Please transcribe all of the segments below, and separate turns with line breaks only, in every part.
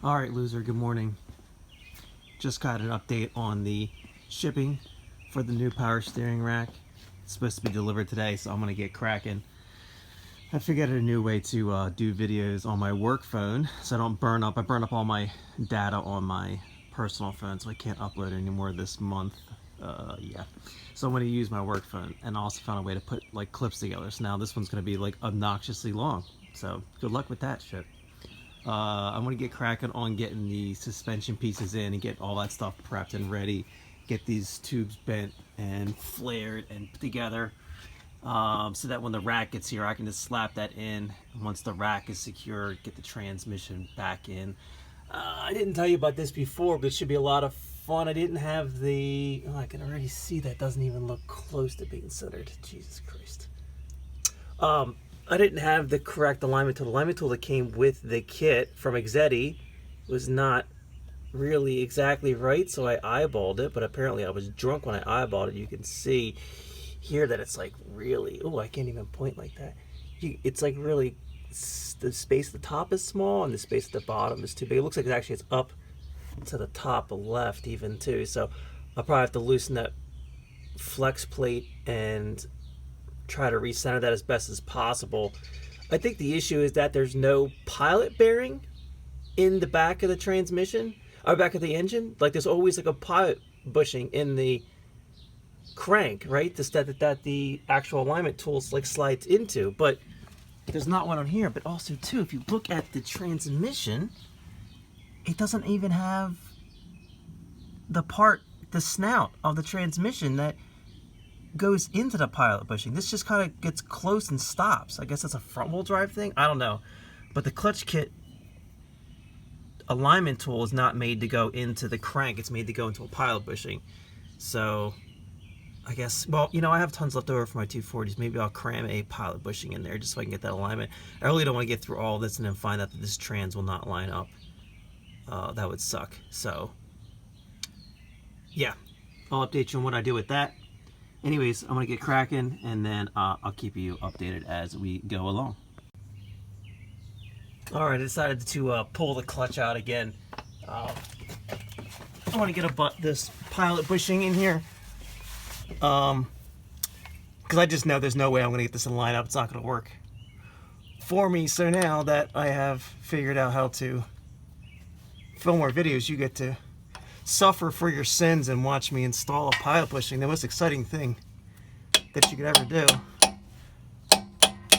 Alright, loser, good morning. Just got an update on the shipping for the new power steering rack. It's supposed to be delivered today, so I'm going to get cracking. I figured out a new way to do videos on my work phone so I don't burn up. I burn up all my data on my personal phone, so I can't upload anymore this month. Yeah. So I'm going to use my work phone, and I also found a way to put like clips together. So now this one's going to be like obnoxiously long. So good luck with that shit. I'm going to get cracking on getting the suspension pieces in and get all that stuff prepped and ready. Get these tubes bent and flared and put together so that when the rack gets here, I can just slap that in. And once the rack is secure, get the transmission back in. I didn't tell you about this before, but it should be a lot of fun. I didn't have the... Oh, I can already see that doesn't even look close to being centered. Jesus Christ. I didn't have the correct alignment tool. The alignment tool that came with the kit from Exedi was not really exactly right, so I eyeballed it, but apparently I was drunk when I eyeballed it. You can see here that it's like really... Oh, I can't even point like that. It's like really... The space at the top is small and the space at the bottom is too big. It looks like it's up to the top left even too, so I'll probably have to loosen that flex plate and try to recenter that as best as possible. I think the issue is that there's no pilot bearing in the back of the transmission or back of the engine. Like there's always like a pilot bushing in the crank, right? That the actual alignment tool like slides into, but there's not one on here. But also too, if you look at the transmission, it doesn't even have the snout of the transmission that goes into the pilot bushing. This just kind of gets close and stops. I guess that's a front wheel drive thing. I don't know. But the clutch kit alignment tool is not made to go into the crank. It's made to go into a pilot bushing. So I guess, well, you know, I have tons left over for my 240s. Maybe I'll cram a pilot bushing in there just so I can get that alignment. I really don't want to get through all this and then find out that this trans will not line up. That would suck. So yeah, I'll update you on what I do with that. Anyways, I'm going to get cracking, and then I'll keep you updated as we go along. Alright, I decided to pull the clutch out again. I want to get this pilot bushing in here. Because I just know there's no way I'm going to get this in line up. It's not going to work for me. So now that I have figured out how to film more videos, you get to suffer for your sins and watch me install a pilot bushing, the most exciting thing that you could ever do.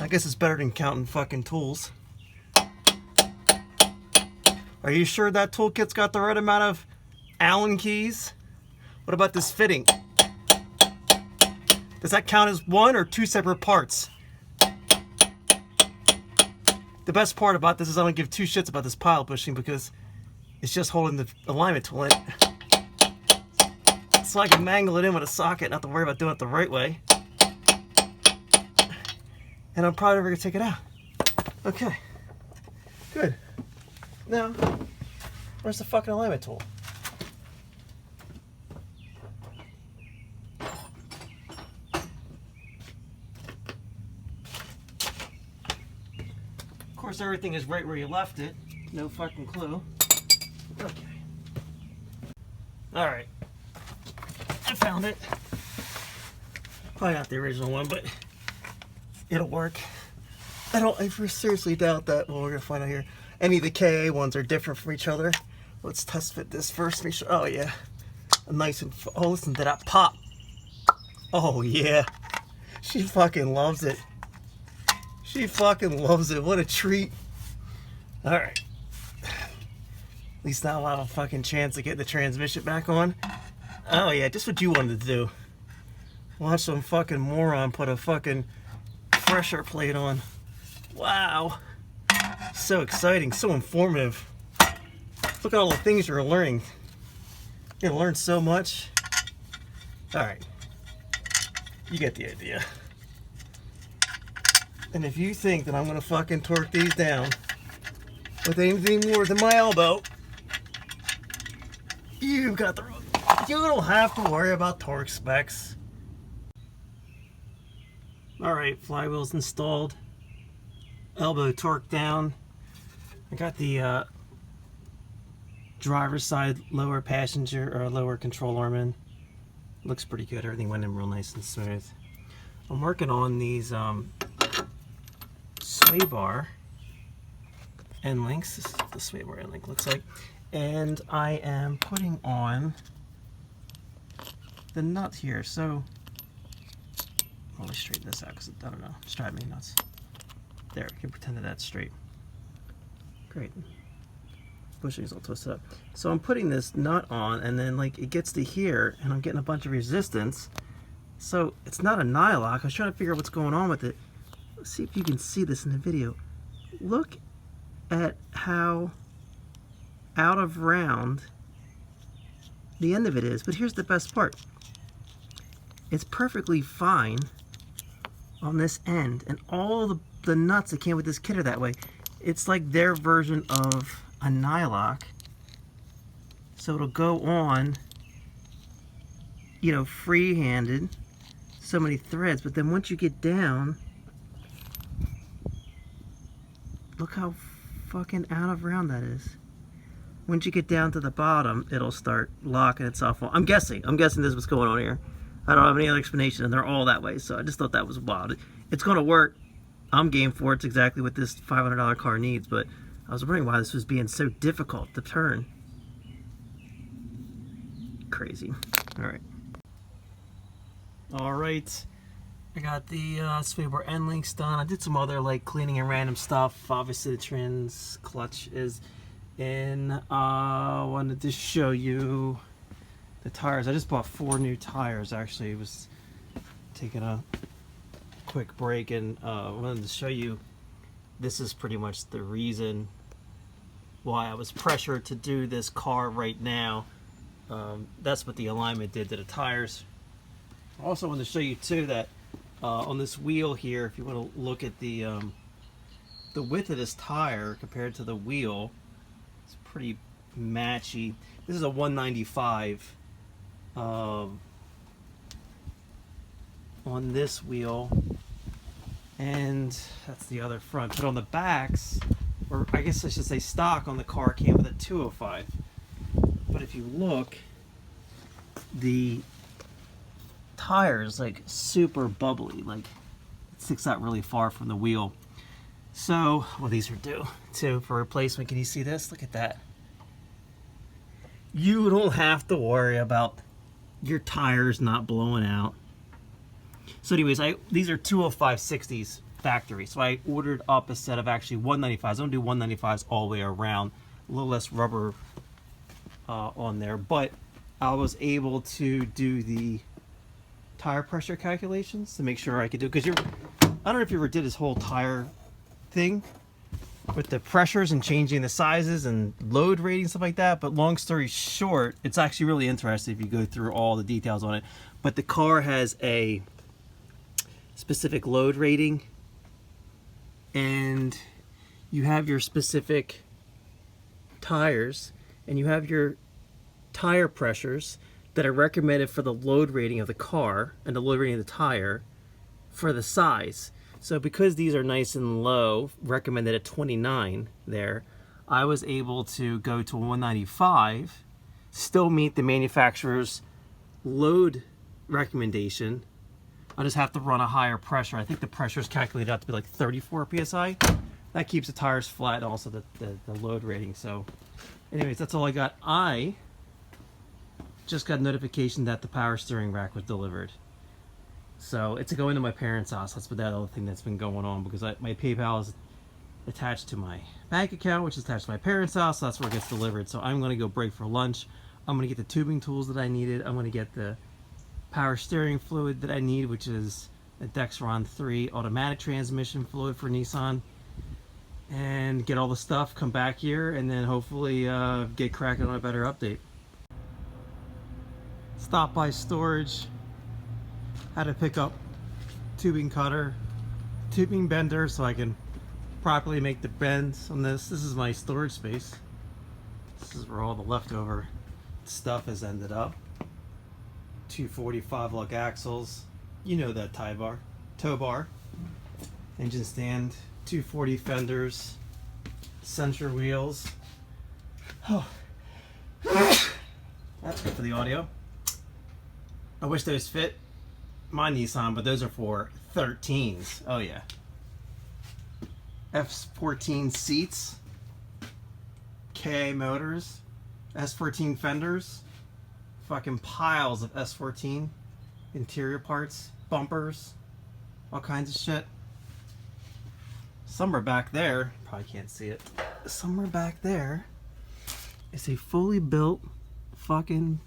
I guess it's better than counting fucking tools. Are you sure that toolkit's got the right amount of Allen keys? What about this fitting? Does that count as one or two separate parts? The best part about this is I don't give two shits about this pilot bushing because it's just holding the alignment tool in. So I can mangle it in with a socket, not to worry about doing it the right way. And I'm probably never going to take it out. Okay. Good. Now, where's the fucking alignment tool? Of course, everything is right where you left it. No fucking clue. Okay. Alright. I found it. Probably not the original one, but it'll work. I seriously doubt that. Well, we're gonna find out here. Any of the KA ones are different from each other. Let's test fit this first. Make sure. Oh yeah, nice and. Oh, listen to that pop. Oh yeah, she fucking loves it. She fucking loves it. What a treat. All right. At least now I'll have a fucking chance to get the transmission back on. Oh yeah, just what you wanted to do. Watch some fucking moron put a fucking pressure plate on. Wow. So exciting, so informative. Look at all the things you're learning. You're gonna learn so much. Alright. You get the idea. And if you think that I'm gonna fucking torque these down with anything more than my elbow, you don't have to worry about torque specs. Alright, flywheel's installed. Elbow torque down. I got the driver's side lower passenger or lower control arm in. Looks pretty good. Everything went in real nice and smooth. I'm working on these sway bar end links. This is what the sway bar end link looks like. And I am putting on the nut here. So let me straighten this out because I don't know, it's driving me nuts. There, we can pretend that that's straight. Great. Bushing's all twisted up. So I'm putting this nut on, and then like it gets to here, and I'm getting a bunch of resistance. So it's not a nylock. I was trying to figure out what's going on with it. Let's see if you can see this in the video. Look at how out of round the end of it is. But here's the best part. It's perfectly fine on this end, and all the nuts that came with this kit are that way. It's like their version of a nylock, so it'll go on, you know, free-handed, so many threads, but then once you get down, look how fucking out of round that is. Once you get down to the bottom, it'll start locking itself on. I'm guessing this is what's going on here. I don't have any other explanation, and they're all that way, so I just thought that was wild. It's gonna work. I'm game for it. It's exactly what this $500 car needs, but I was wondering why this was being so difficult to turn. Crazy. Alright. I got the sway bar end links done. I did some other like cleaning and random stuff. Obviously the trans clutch is in. I wanted to show you the tires. I just bought 4 new tires actually. I was taking a quick break and wanted to show you this is pretty much the reason why I was pressured to do this car right now. That's what the alignment did to the tires. I also want to show you too that on this wheel here, if you want to look at the width of this tire compared to the wheel, it's pretty matchy. This is a 195 on this wheel, and that's the other front. But on the backs, or I guess I should say stock on the car, came with a 205. But if you look, the tires like super bubbly, like it sticks out really far from the wheel. So, well, these are due too for replacement. Can you see this? Look at that. You don't have to worry about your tires not blowing out. So anyways, these are 205/60s factory. So I ordered up a set of actually 195s. I'm gonna do 195s all the way around. A little less rubber on there, but I was able to do the tire pressure calculations to make sure I could do it. Because I don't know if you ever did this whole tire thing with the pressures and changing the sizes and load rating, stuff like that. But long story short, it's actually really interesting if you go through all the details on it. But the car has a specific load rating, and you have your specific tires, and you have your tire pressures that are recommended for the load rating of the car and the load rating of the tire for the size. So because these are nice and low, recommended at 29 there, I was able to go to a 195, still meet the manufacturer's load recommendation. I just have to run a higher pressure. I think the pressure is calculated out to be like 34 psi. That keeps the tires flat and also the load rating. So anyways, that's all I got. I just got notification that the power steering rack was delivered. So it's going to my parents' house. That's what that other thing that's been going on, because my PayPal is attached to my bank account, which is attached to my parents' house. So that's where it gets delivered. So I'm going to go break for lunch. I'm going to get the tubing tools that I needed. I'm going to get the power steering fluid that I need, which is a Dexron 3 automatic transmission fluid for Nissan, and get all the stuff, come back here, and then hopefully get cracking on a better update. Stop by storage. Had to pick up tubing cutter, tubing bender, so I can properly make the bends on this. This is my storage space. This is where all the leftover stuff has ended up. 245 lug axles, you know that tow bar, engine stand, 240 fenders, center wheels. Oh, That's good for the audio. I wish those fit my Nissan, but those are for 13s. Oh yeah. F14 seats, KA motors, S14 fenders, fucking piles of S14 interior parts, bumpers, all kinds of shit. Somewhere back there, probably can't see it, somewhere back there is a fully built fucking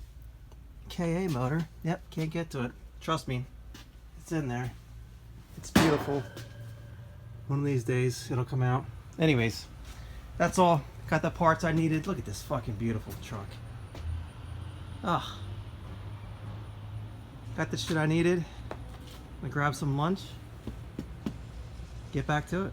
KA motor. Yep, can't get to it. Trust me, it's in there. It's beautiful. One of these days it'll come out. Anyways, that's all. Got the parts I needed. Look at this fucking beautiful truck. Ah, got the shit I needed. I'm gonna grab some lunch, get back to it.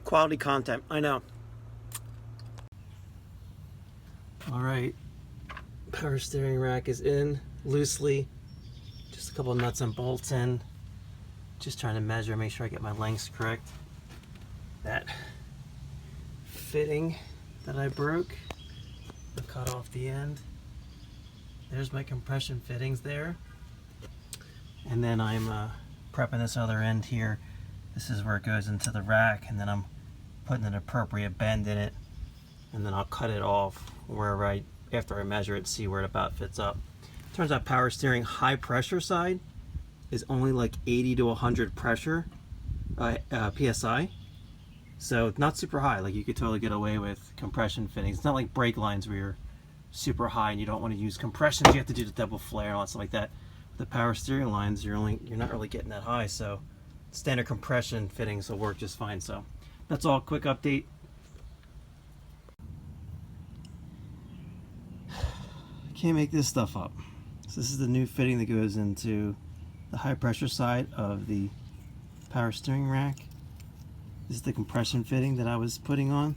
Quality content, I know. All right, power steering rack is in loosely. Just a couple of nuts and bolts in. Just trying to measure, make sure I get my lengths correct. That fitting that I broke, I cut off the end. There's my compression fittings there. And then I'm prepping this other end here. This is where it goes into the rack, and then I'm putting an appropriate bend in it, and then I'll cut it off wherever after I measure it, see where it about fits up. Turns out power steering high pressure side is only like 80 to 100 pressure PSI, so it's not super high. Like, you could totally get away with compression fittings. It's not like brake lines where you're super high and you don't want to use compressions. You have to do the double flare and all that stuff like that. The power steering lines, you're not really getting that high, so standard compression fittings will work just fine. So that's all. Quick update. Can't make this stuff up. So this is the new fitting that goes into the high pressure side of the power steering rack. This is the compression fitting that I was putting on,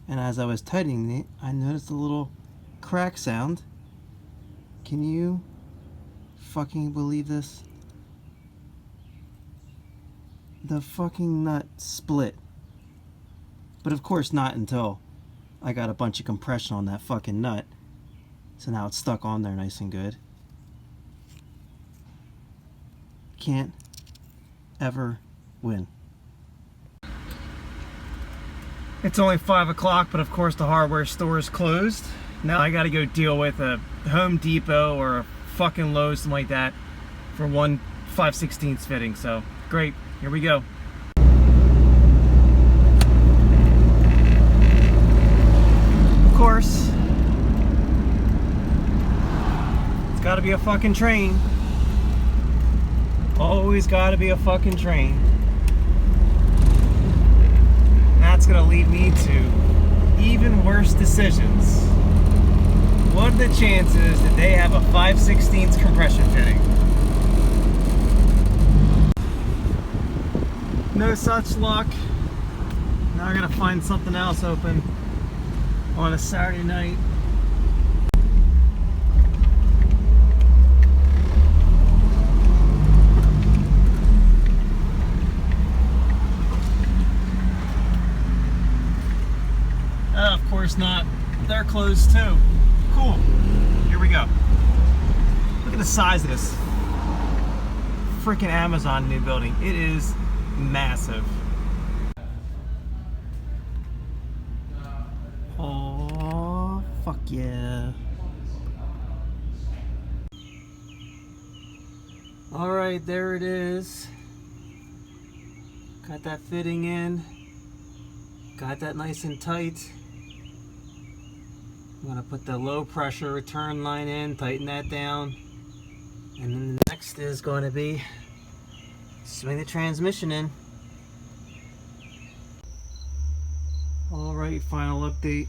and as I was tightening it, I noticed a little crack sound. Can you fucking believe this? The fucking nut split. But of course not until I got a bunch of compression on that fucking nut. So now it's stuck on there nice and good. Can't ever win. It's only 5 o'clock, but of course the hardware store is closed. Now I gotta go deal with a Home Depot or a fucking Lowe's, something like that, for one 5/16 fitting. So great, here we go. Of course, it's gotta be a fucking train. Always gotta be a fucking train. That's gonna lead me to even worse decisions. What are the chances that they have a 5/16 compression fitting? No such luck. Now I gotta find something else open on a Saturday night. Of course not. They're closed too. Cool. Here we go. Look at the size of this freaking Amazon new building. It is massive. Oh, fuck yeah. Alright, there it is. Got that fitting in. Got that nice and tight. I'm going to put the low pressure return line in, tighten that down. And then the next is going to be swing the transmission in. Alright, final update.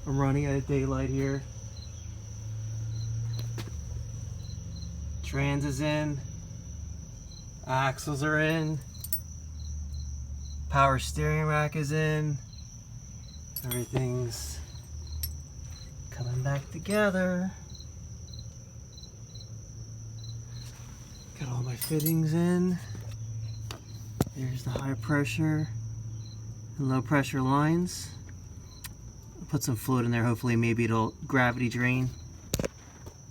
I'm running out of daylight here. Trans is in. Axles are in. Power steering rack is in. Everything's coming back together. Got all my fittings in. There's the high pressure and low pressure lines. I'll put some fluid in there, hopefully maybe it'll gravity drain.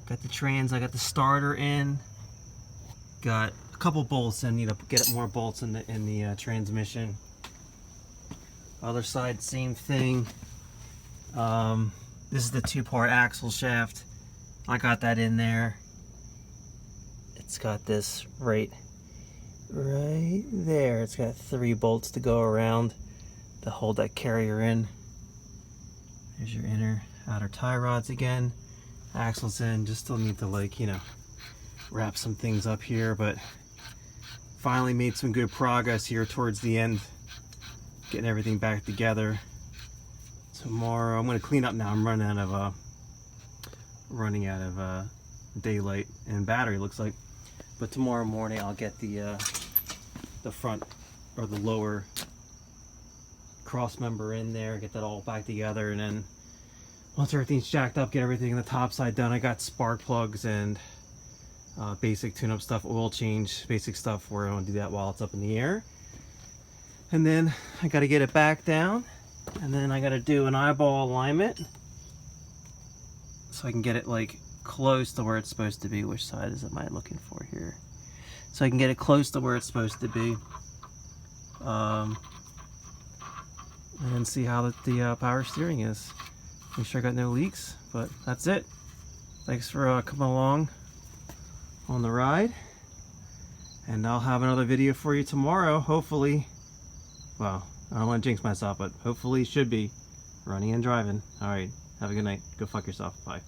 Got the trans, I got the starter in. Got a couple bolts in, need to get more bolts in the transmission. Other side, same thing. This is the 2-part axle shaft. I got that in there. It's got this right there. It's got 3 bolts to go around to hold that carrier in. There's your inner outer tie rods again. Axle's in. Just still need to, like, you know, wrap some things up here, but finally made some good progress here towards the end, getting everything back together. Tomorrow I'm going to clean up now. I'm running out of daylight and battery, looks like. But tomorrow morning I'll get the front or the lower cross member in there, get that all back together, and then once everything's jacked up, get everything in the top side done. I got spark plugs and basic tune-up stuff, oil change, basic stuff. We're going to do that while it's up in the air. And then I got to get it back down, and then I got to do an eyeball alignment so I can get it like close to where it's supposed to be. Which side am I looking for here? So I can get it close to where it's supposed to be, and then see how the power steering is. Make sure I got no leaks, but that's it. Thanks for coming along on the ride, and I'll have another video for you tomorrow, hopefully. Well, I don't want to jinx myself, but hopefully should be running and driving. Alright, have a good night. Go fuck yourself. Bye.